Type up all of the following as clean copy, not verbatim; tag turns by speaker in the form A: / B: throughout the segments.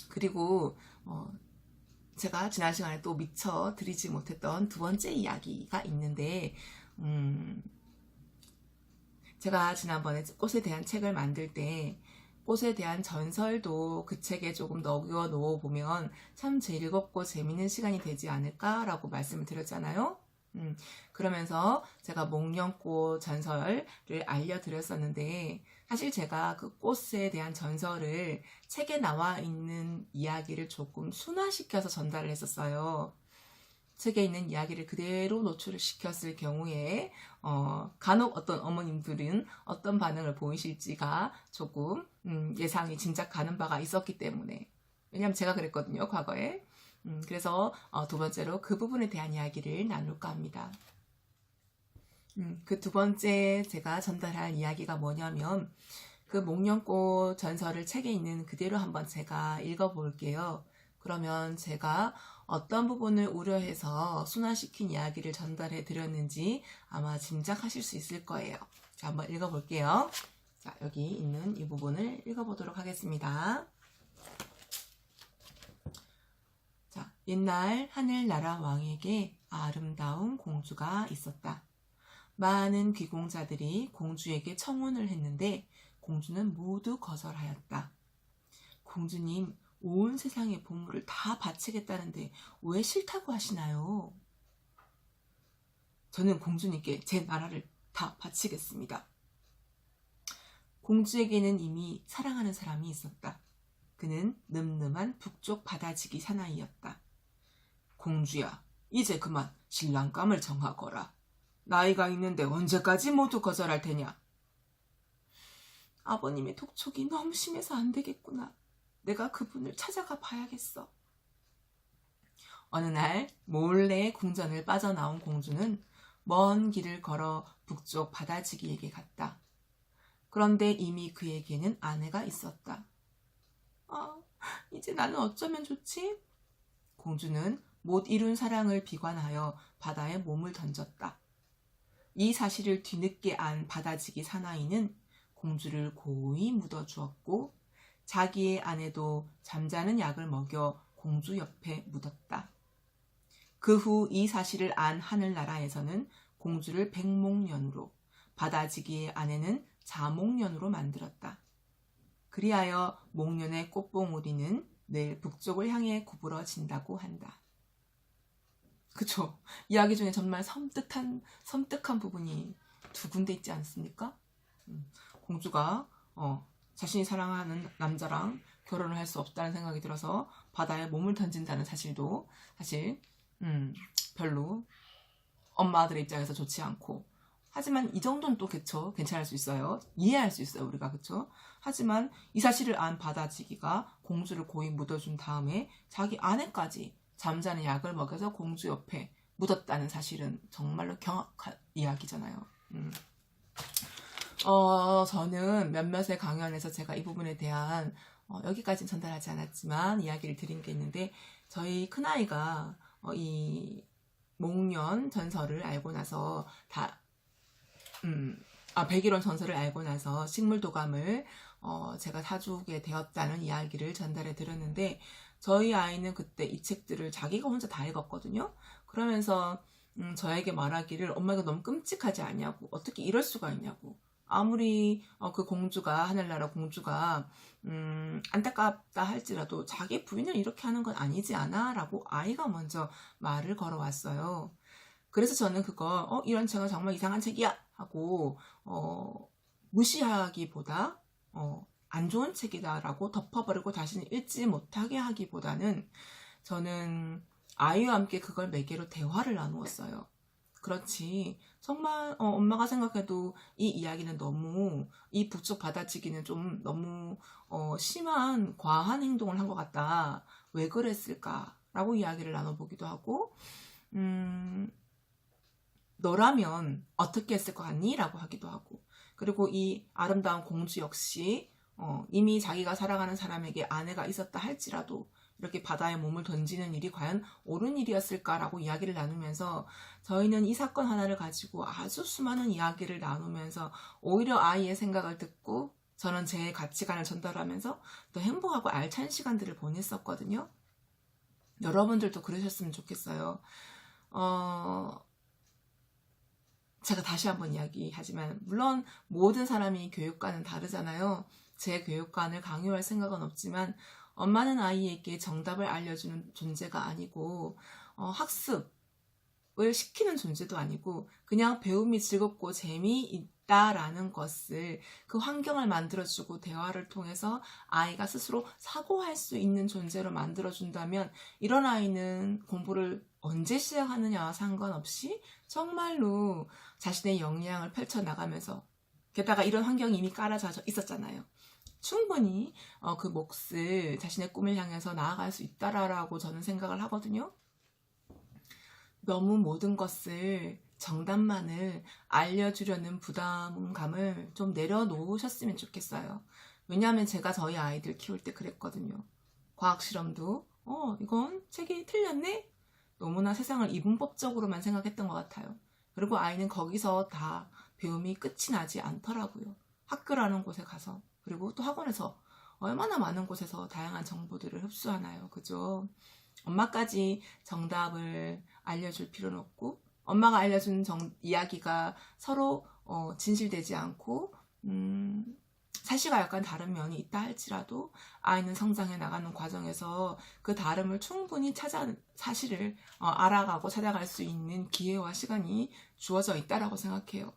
A: 그리고 제가 지난 시간에 또 미처 드리지 못했던 두 번째 이야기가 있는데, 제가 지난번에 꽃에 대한 책을 만들 때 꽃에 대한 전설도 그 책에 조금 넣어 놓아보면 참 즐겁고 재밌는 시간이 되지 않을까라고 말씀을 드렸잖아요. 그러면서 제가 목련꽃 전설을 알려드렸었는데, 사실 제가 그 꽃에 대한 전설을 책에 나와 있는 이야기를 조금 순화시켜서 전달을 했었어요. 책에 있는 이야기를 그대로 노출을 시켰을 경우에 간혹 어떤 어머님들은 어떤 반응을 보이실지가 조금 예상이 짐작 가는 바가 있었기 때문에, 왜냐하면 제가 그랬거든요, 과거에. 그래서 두 번째로 그 부분에 대한 이야기를 나눌까 합니다. 그 두 번째 제가 전달할 이야기가 뭐냐면, 그 목련꽃 전설을 책에 있는 그대로 한번 제가 읽어볼게요. 그러면 제가 어떤 부분을 우려해서 순화시킨 이야기를 전달해 드렸는지 아마 짐작하실 수 있을 거예요. 자, 한번 읽어볼게요. 자, 여기 있는 이 부분을 읽어보도록 하겠습니다. 자, 옛날 하늘나라 왕에게 아름다운 공주가 있었다. 많은 귀공자들이 공주에게 청혼을 했는데 공주는 모두 거절하였다. 공주님, 온 세상의 보물을 다 바치겠다는데 왜 싫다고 하시나요? 저는 공주님께 제 나라를 다 바치겠습니다. 공주에게는 이미 사랑하는 사람이 있었다. 그는 늠름한 북쪽 바다지기 사나이였다. 공주야, 이제 그만 신랑감을 정하거라. 나이가 있는데 언제까지 모두 거절할 테냐? 아버님의 독촉이 너무 심해서 안 되겠구나. 내가 그분을 찾아가 봐야겠어. 어느 날 몰래 궁전을 빠져나온 공주는 먼 길을 걸어 북쪽 바다지기에게 갔다. 그런데 이미 그에게는 아내가 있었다. 이제 나는 어쩌면 좋지? 공주는 못 이룬 사랑을 비관하여 바다에 몸을 던졌다. 이 사실을 뒤늦게 안 바다지기 사나이는 공주를 고이 묻어주었고 자기의 아내도 잠자는 약을 먹여 공주 옆에 묻었다. 그 후 이 사실을 안 하늘나라에서는 공주를 백목년으로, 바다지기의 아내는 자목년으로 만들었다. 그리하여 목련의 꽃봉오리는 늘 북쪽을 향해 구부러진다고 한다. 그쵸? 이야기 중에 정말 섬뜩한 부분이 두 군데 있지 않습니까? 공주가 자신이 사랑하는 남자랑 결혼을 할 수 없다는 생각이 들어서 바다에 몸을 던진다는 사실도 사실 별로 엄마들의 입장에서 좋지 않고, 하지만 이 정도는 또 그쵸? 괜찮을 수 있어요. 이해할 수 있어요, 우리가. 그쵸? 하지만 이 사실을 안 바다지기가 공주를 고이 묻어준 다음에 자기 아내까지 잠자는 약을 먹여서 공주 옆에 묻었다는 사실은 정말로 경악한 이야기잖아요. 저는 몇몇의 강연에서 제가 이 부분에 대한 여기까지는 전달하지 않았지만 이야기를 드린 게 있는데, 저희 큰아이가 이 목련 전설을 알고 나서 백일원 전설을 알고 나서 식물도감을 제가 사주게 되었다는 이야기를 전달해 드렸는데, 저희 아이는 그때 이 책들을 자기가 혼자 다 읽었거든요. 그러면서 저에게 말하기를, 엄마 이거 너무 끔찍하지 않냐고, 어떻게 이럴 수가 있냐고, 아무리 그 공주가, 하늘나라 공주가 안타깝다 할지라도 자기 부인을 이렇게 하는 건 아니지 않아? 라고 아이가 먼저 말을 걸어왔어요. 그래서 저는 그걸 이런 책은 정말 이상한 책이야 하고 무시하기보다 안 좋은 책이다 라고 덮어버리고 다시는 읽지 못하게 하기보다는 저는 아이와 함께 그걸 매개로 대화를 나누었어요. 그렇지, 정말 엄마가 생각해도 이 이야기는 너무, 이 북쪽 바다지기는 좀 너무 심한 과한 행동을 한 것 같다. 왜 그랬을까? 라고 이야기를 나눠보기도 하고, 너라면 어떻게 했을 것 같니? 라고 하기도 하고, 그리고 이 아름다운 공주 역시 이미 자기가 사랑하는 사람에게 아내가 있었다 할지라도 이렇게 바다에 몸을 던지는 일이 과연 옳은 일이었을까라고 이야기를 나누면서, 저희는 이 사건 하나를 가지고 아주 수많은 이야기를 나누면서 오히려 아이의 생각을 듣고 저는 제 가치관을 전달하면서 더 행복하고 알찬 시간들을 보냈었거든요. 여러분들도 그러셨으면 좋겠어요. 제가 다시 한번 이야기하지만 물론 모든 사람이 교육관은 다르잖아요. 제 교육관을 강요할 생각은 없지만 엄마는 아이에게 정답을 알려주는 존재가 아니고 학습을 시키는 존재도 아니고 그냥 배움이 즐겁고 재미있다라는 것을 그 환경을 만들어주고 대화를 통해서 아이가 스스로 사고할 수 있는 존재로 만들어준다면 이런 아이는 공부를 언제 시작하느냐와 상관없이 정말로 자신의 역량을 펼쳐나가면서 게다가 이런 환경이 이미 깔아져 있었잖아요. 충분히 그 몫을 자신의 꿈을 향해서 나아갈 수 있다라고 저는 생각을 하거든요. 너무 모든 것을 정답만을 알려주려는 부담감을 좀 내려놓으셨으면 좋겠어요. 왜냐하면 제가 저희 아이들 키울 때 그랬거든요. 과학 실험도 이건 책이 틀렸네? 너무나 세상을 이분법적으로만 생각했던 것 같아요. 그리고 아이는 거기서 다 배움이 끝이 나지 않더라고요. 학교라는 곳에 가서 그리고 또 학원에서 얼마나 많은 곳에서 다양한 정보들을 흡수하나요. 그죠? 엄마까지 정답을 알려줄 필요는 없고 엄마가 알려준 이야기가 서로 진실되지 않고 사실과 약간 다른 면이 있다 할지라도 아이는 성장해 나가는 과정에서 그 다름을 충분히 사실을 알아가고 찾아갈 수 있는 기회와 시간이 주어져 있다라고 생각해요.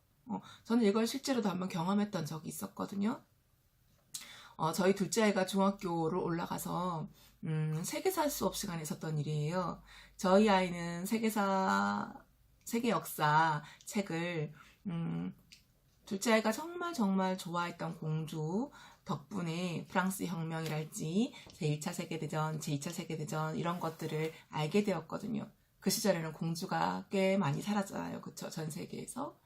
A: 저는 이걸 실제로도 한번 경험했던 적이 있었거든요. 저희 둘째 아이가 중학교를 올라가서 세계사 수업 시간에 있었던 일이에요. 저희 아이는 세계 역사 책을 둘째 아이가 정말 좋아했던 공주 덕분에 프랑스 혁명이랄지 제1차 세계대전, 제2차 세계대전 이런 것들을 알게 되었거든요. 그 시절에는 공주가 꽤 많이 살았잖아요. 그쵸? 전 세계에서.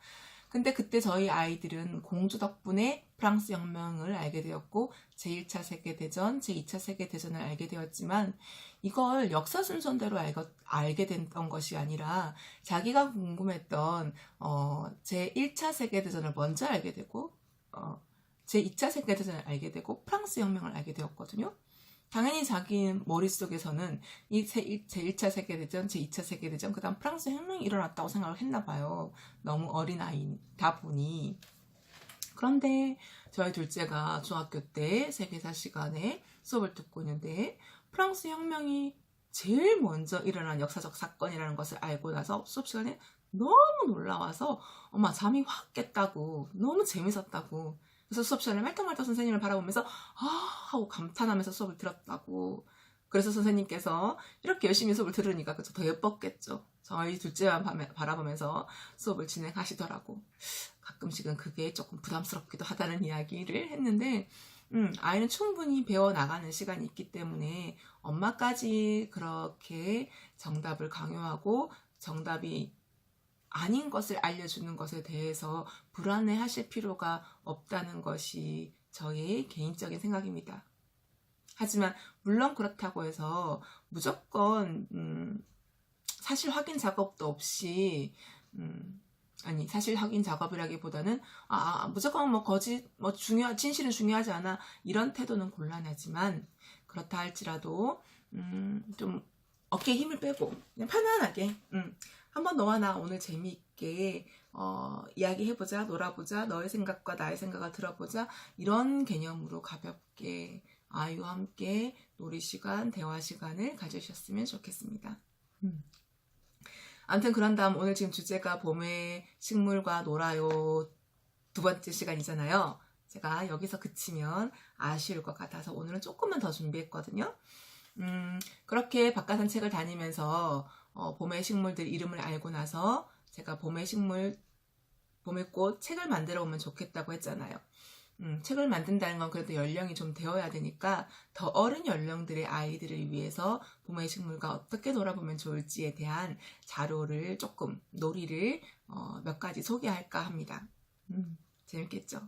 A: 근데 그때 저희 아이들은 공주 덕분에 프랑스 혁명을 알게 되었고 제1차 세계대전, 제2차 세계대전을 알게 되었지만 이걸 역사 순서대로 알게 됐던 것이 아니라 자기가 궁금했던 제1차 세계대전을 먼저 알게 되고 제2차 세계대전을 알게 되고 프랑스 혁명을 알게 되었거든요. 당연히 자기 머릿속에서는 이 제1차 세계대전, 제2차 세계대전, 그 다음 프랑스 혁명이 일어났다고 생각을 했나 봐요. 너무 어린아이다 보니. 그런데 저희 둘째가 중학교 때 세계사 시간에 수업을 듣고 있는데 프랑스 혁명이 제일 먼저 일어난 역사적 사건이라는 것을 알고 나서 수업 시간에 너무 놀라워서 엄마 잠이 확 깼다고, 너무 재밌었다고. 그래서 수업 시간에 말똥말똥 선생님을 바라보면서 하고 감탄하면서 수업을 들었다고. 그래서 선생님께서 이렇게 열심히 수업을 들으니까 그쵸, 더 예뻤겠죠. 저희 둘째만 바라보면서 수업을 진행하시더라고. 가끔씩은 그게 조금 부담스럽기도 하다는 이야기를 했는데 아이는 충분히 배워나가는 시간이 있기 때문에 엄마까지 그렇게 정답을 강요하고 정답이 아닌 것을 알려주는 것에 대해서 불안해하실 필요가 없다는 것이 저의 개인적인 생각입니다. 하지만 물론 그렇다고 해서 무조건 사실 확인 작업도 없이 아니 사실 확인 작업이라기보다는 무조건 진실은 중요하지 않아 이런 태도는 곤란하지만 그렇다 할지라도 좀 어깨에 힘을 빼고 그냥 편안하게 한번 너와 나 오늘 재미있게 이야기해보자, 놀아보자, 너의 생각과 나의 생각을 들어보자 이런 개념으로 가볍게 아이와 함께 놀이 시간, 대화 시간을 가지셨으면 좋겠습니다. 아무튼 그런 다음 오늘 지금 주제가 봄의 식물과 놀아요 두 번째 시간이잖아요. 제가 여기서 그치면 아쉬울 것 같아서 오늘은 조금만 더 준비했거든요. 그렇게 바깥 책을 다니면서 봄의 식물들 이름을 알고 나서 제가 봄의 꽃 책을 만들어 오면 좋겠다고 했잖아요. 책을 만든다는 건 그래도 연령이 좀 되어야 되니까 더 어린 연령들의 아이들을 위해서 봄의 식물과 어떻게 놀아보면 좋을지에 대한 자료를 놀이를 몇 가지 소개할까 합니다. 재밌겠죠?